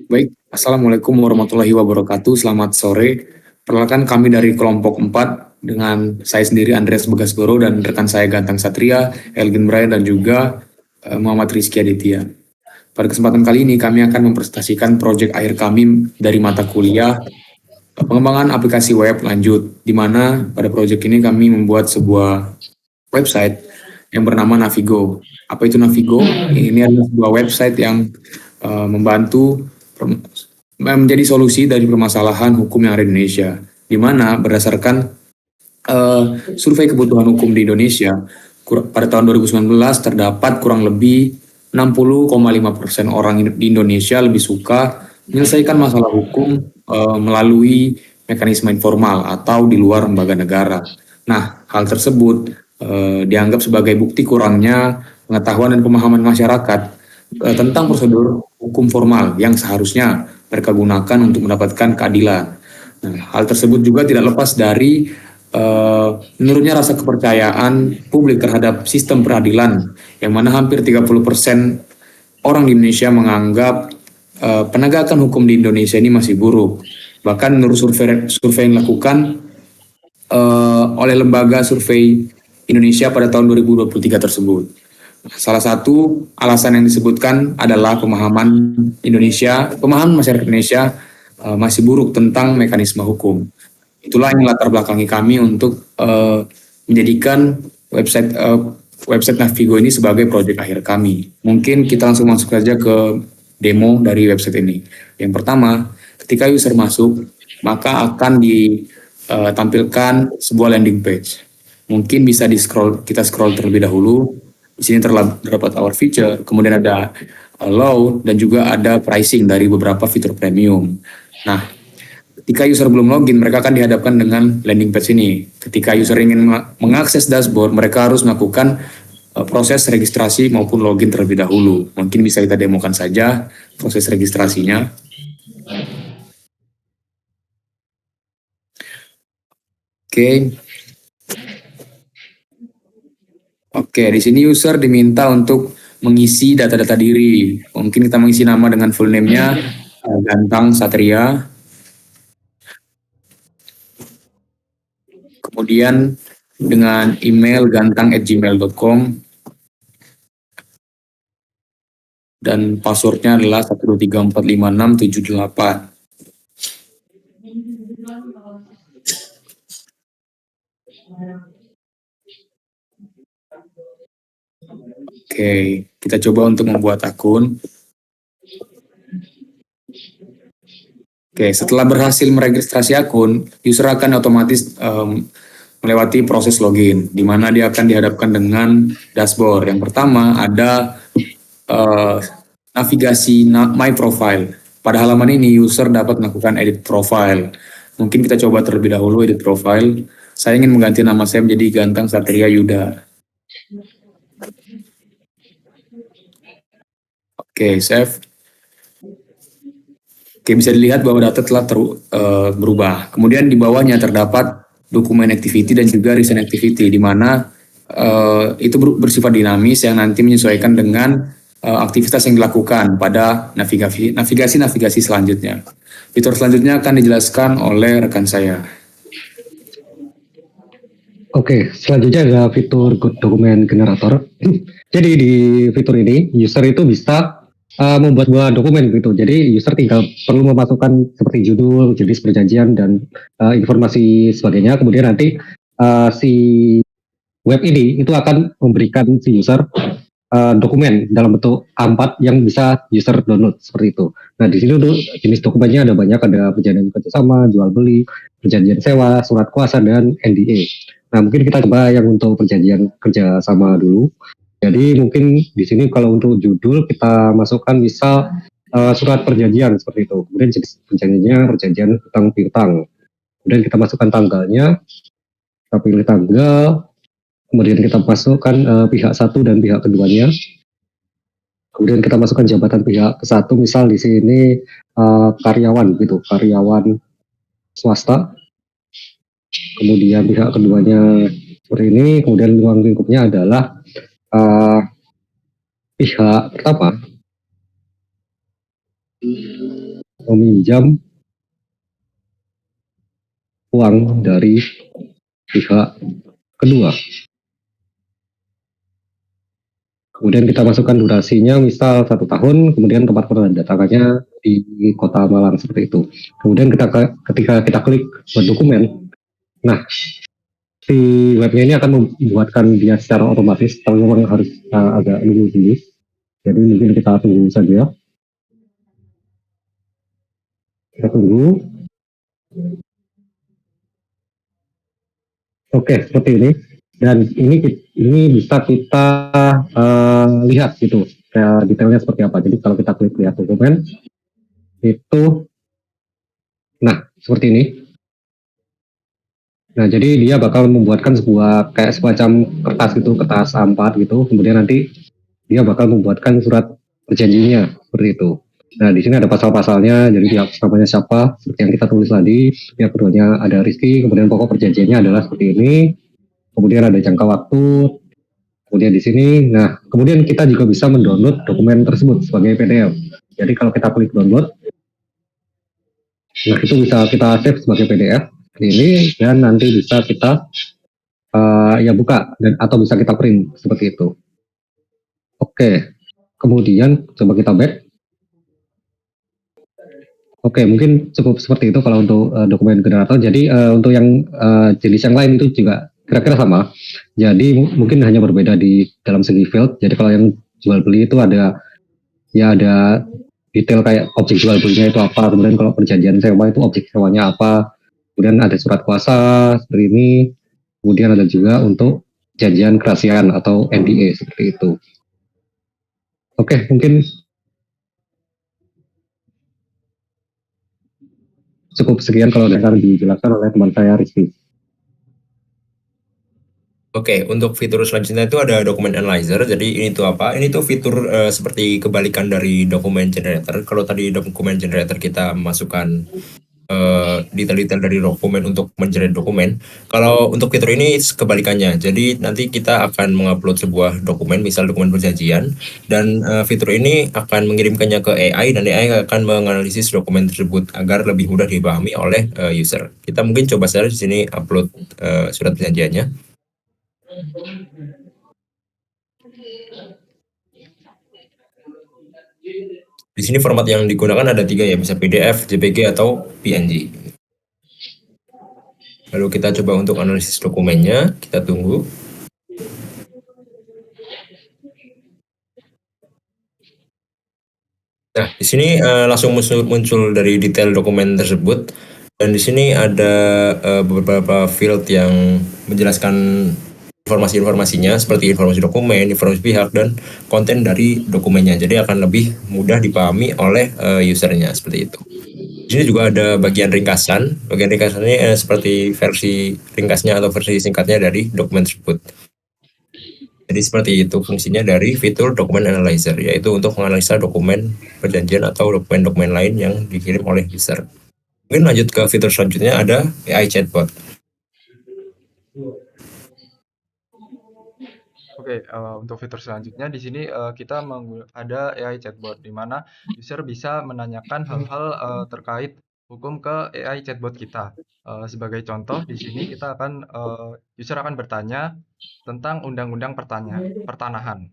Baik, Assalamualaikum warahmatullahi wabarakatuh. Selamat sore. Perkenalkan kami dari kelompok 4 dengan saya sendiri Andreas Bagasgoro dan rekan saya Gantang Satria, Elgin Brian dan juga Muhammad Rizky Aditya. Pada kesempatan kali ini kami akan mempresentasikan proyek akhir kami dari mata kuliah pengembangan aplikasi web lanjut, di mana pada proyek ini kami membuat sebuah website yang bernama Navigo. Apa itu Navigo? Ini adalah sebuah website yang membantu menjadi solusi dari permasalahan hukum yang ada di Indonesia, di mana berdasarkan survei kebutuhan hukum di Indonesia pada tahun 2019 terdapat kurang lebih 60,5% orang di Indonesia lebih suka menyelesaikan masalah hukum melalui mekanisme informal atau di luar lembaga negara. Nah, hal tersebut dianggap sebagai bukti kurangnya pengetahuan dan pemahaman masyarakat tentang prosedur hukum formal yang seharusnya mereka gunakan untuk mendapatkan keadilan. Nah, hal tersebut juga tidak lepas dari menurutnya rasa kepercayaan publik terhadap sistem peradilan, yang mana hampir 30% orang di Indonesia menganggap penegakan hukum di Indonesia ini masih buruk. Bahkan menurut survei yang dilakukan oleh lembaga survei Indonesia pada tahun 2023 tersebut. Salah satu alasan yang disebutkan adalah pemahaman masyarakat Indonesia masih buruk tentang mekanisme hukum. Itulah yang latar belakangi kami untuk menjadikan website Navigo ini sebagai proyek akhir kami. Mungkin kita langsung masuk saja ke demo dari website ini. Yang pertama, ketika user masuk, maka akan ditampilkan sebuah landing page. Mungkin bisa kita scroll terlebih dahulu. Di sini terdapat our feature, kemudian ada allow, dan juga ada pricing dari beberapa fitur premium. Nah, ketika user belum login, mereka akan dihadapkan dengan landing page ini. Ketika user ingin mengakses dashboard, mereka harus melakukan proses registrasi maupun login terlebih dahulu. Mungkin bisa kita demokan saja proses registrasinya. Oke, di sini user diminta untuk mengisi data-data diri. Mungkin kita mengisi nama dengan full name-nya Gantang Satria. Kemudian dengan email gantang@gmail.com dan passwordnya adalah 123456778. Oke, kita coba untuk membuat akun. Oke, setelah berhasil meregistrasi akun, user akan otomatis melewati proses login, di mana dia akan dihadapkan dengan dashboard. Yang pertama ada navigasi My Profile. Pada halaman ini, user dapat melakukan edit profile. Mungkin kita coba terlebih dahulu edit profile. Saya ingin mengganti nama saya menjadi Gantang Satria Yuda. Oke, save. Oke, bisa dilihat bahwa data telah berubah. Kemudian di bawahnya terdapat dokumen activity dan juga recent activity, di mana itu bersifat dinamis yang nanti menyesuaikan dengan aktivitas yang dilakukan pada navigasi selanjutnya. Fitur selanjutnya akan dijelaskan oleh rekan saya. Oke, selanjutnya ada fitur dokumen generator. Jadi di fitur ini user itu bisa membuat buah dokumen gitu. Jadi user tinggal perlu memasukkan seperti judul, jenis perjanjian dan informasi sebagainya. Kemudian nanti si web ini itu akan memberikan si user dokumen dalam bentuk A4 yang bisa user download seperti itu. Nah di sini tuh jenis dokumennya ada banyak, ada perjanjian kerjasama, jual beli, perjanjian sewa, surat kuasa dan NDA. Nah mungkin kita coba yang untuk perjanjian kerjasama dulu. Jadi mungkin di sini kalau untuk judul kita masukkan misal surat perjanjian seperti itu. Kemudian jenis perjanjiannya perjanjian hutang piutang. Kemudian kita masukkan tanggalnya, kita pilih tanggal. Kemudian kita masukkan pihak satu dan pihak keduanya. Kemudian kita masukkan jabatan pihak ke satu, misal di sini karyawan gitu, karyawan swasta. Kemudian pihak keduanya seperti ini. Kemudian ruang lingkupnya adalah pihak pertama. meminjam uang dari pihak kedua. Kemudian kita masukkan durasinya misal 1 tahun, kemudian tempat penandatangannya di Kota Malang seperti itu. Kemudian ketika kita klik buat dokumen, nah si webnya ini akan membuatkan dia secara otomatis, tapi memang harus agak nunggu dulu. Jadi mungkin kita tunggu saja. Kita tunggu. Oke, seperti ini. Dan ini bisa kita lihat gitu, detailnya seperti apa. Jadi kalau kita klik lihat dokumen, itu, nah seperti ini. Nah, jadi dia bakal membuatkan sebuah kayak semacam kertas gitu, kertas A4 gitu. Kemudian nanti dia bakal membuatkan surat perjanjiannya seperti itu. Nah, di sini ada pasal-pasalnya, jadi pihak pertamanya siapa, seperti yang kita tulis tadi. Pihak keduanya ada Rizky, kemudian pokok perjanjiannya adalah seperti ini. Kemudian ada jangka waktu, kemudian di sini. Nah, kemudian kita juga bisa mendownload dokumen tersebut sebagai PDF. Jadi kalau kita klik download, nah itu bisa kita save sebagai PDF ini, dan nanti bisa kita ya buka dan atau bisa kita print seperti itu. Oke, kemudian coba kita back. Oke, mungkin cukup seperti itu kalau untuk dokumen generator. Jadi untuk yang jenis yang lain itu juga kira-kira sama. Jadi mungkin hanya berbeda di dalam segi field. Jadi kalau yang jual beli itu ada detail kayak objek jual belinya itu apa. Kemudian kalau perjanjian sewa itu objek sewanya apa. Kemudian ada surat kuasa seperti ini. Kemudian ada juga untuk janjian kerahasiaan atau NDA seperti itu. Oke, mungkin cukup sekian kalau akan dijelaskan oleh teman saya Rizky. Oke, untuk fitur selanjutnya itu ada document analyzer. Jadi ini tuh apa? Ini tuh fitur seperti kebalikan dari document generator. Kalau tadi document generator kita masukkan detail-detail dari dokumen untuk mengenerate dokumen. Kalau untuk fitur ini kebalikannya. Jadi nanti kita akan mengupload sebuah dokumen, misal dokumen perjanjian, dan fitur ini akan mengirimkannya ke AI, dan AI akan menganalisis dokumen tersebut agar lebih mudah dipahami oleh user. Kita mungkin coba saja di sini upload surat perjanjiannya. Di sini format yang digunakan ada 3 ya, bisa PDF, JPG, atau PNG. Lalu kita coba untuk analisis dokumennya, kita tunggu. Nah, di sini langsung muncul dari detail dokumen tersebut, dan di sini ada beberapa field yang menjelaskan informasi-informasinya seperti informasi dokumen, informasi pihak, dan konten dari dokumennya. Jadi akan lebih mudah dipahami oleh usernya seperti itu. Di sini juga ada bagian ringkasan. Bagian ringkasannya seperti versi ringkasnya atau versi singkatnya dari dokumen tersebut. Jadi seperti itu fungsinya dari fitur document analyzer, yaitu untuk menganalisa dokumen perjanjian atau dokumen-dokumen lain yang dikirim oleh user. Mungkin lanjut ke fitur selanjutnya, ada AI chatbot. Oke, untuk fitur selanjutnya di sini kita ada AI chatbot, di mana user bisa menanyakan hal-hal terkait hukum ke AI chatbot kita. Sebagai contoh di sini kita akan user akan bertanya tentang undang-undang pertanahan.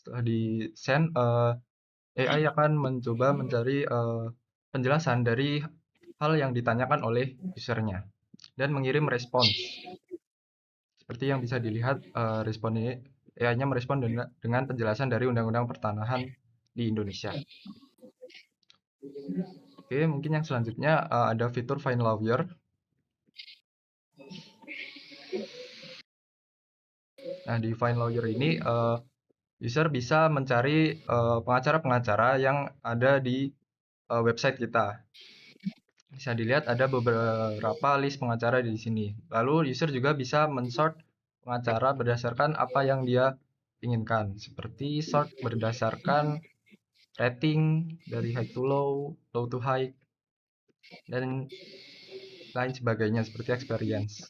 Setelah di send, AI akan mencoba mencari penjelasan dari hal yang ditanyakan oleh usernya dan mengirim respons. Seperti yang bisa dilihat, respon ini AI-nya merespon dengan penjelasan dari Undang-Undang Pertanahan di Indonesia. Oke, mungkin yang selanjutnya ada fitur Find Lawyer. Nah, di Find Lawyer ini user bisa mencari pengacara-pengacara yang ada di website kita. Bisa dilihat ada beberapa list pengacara di sini. Lalu user juga bisa men-sort pengacara berdasarkan apa yang dia inginkan, seperti sort berdasarkan rating dari high to low, low to high, dan lain sebagainya seperti experience.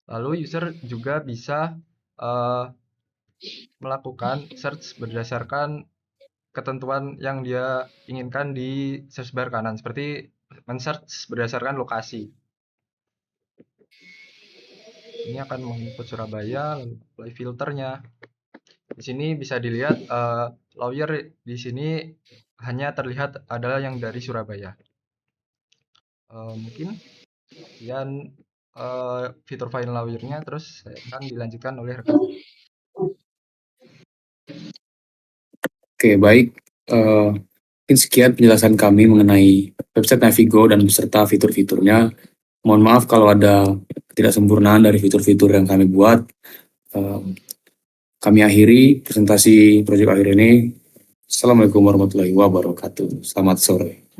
Lalu user juga bisa melakukan search berdasarkan ketentuan yang dia inginkan di search bar kanan, seperti men-search berdasarkan lokasi. Ini akan menginput Surabaya, lalu apply filternya. Di sini bisa dilihat lawyer di sini hanya terlihat adalah yang dari Surabaya. Mungkin sekian fitur file lawyernya, terus akan dilanjutkan oleh rekan. Oke, baik. Mungkin sekian penjelasan kami mengenai website Navigo dan beserta fitur-fiturnya. Mohon maaf kalau ada ketidaksempurnaan dari fitur-fitur yang kami buat. Kami akhiri presentasi proyek akhir ini. Assalamualaikum warahmatullahi wabarakatuh. Selamat sore.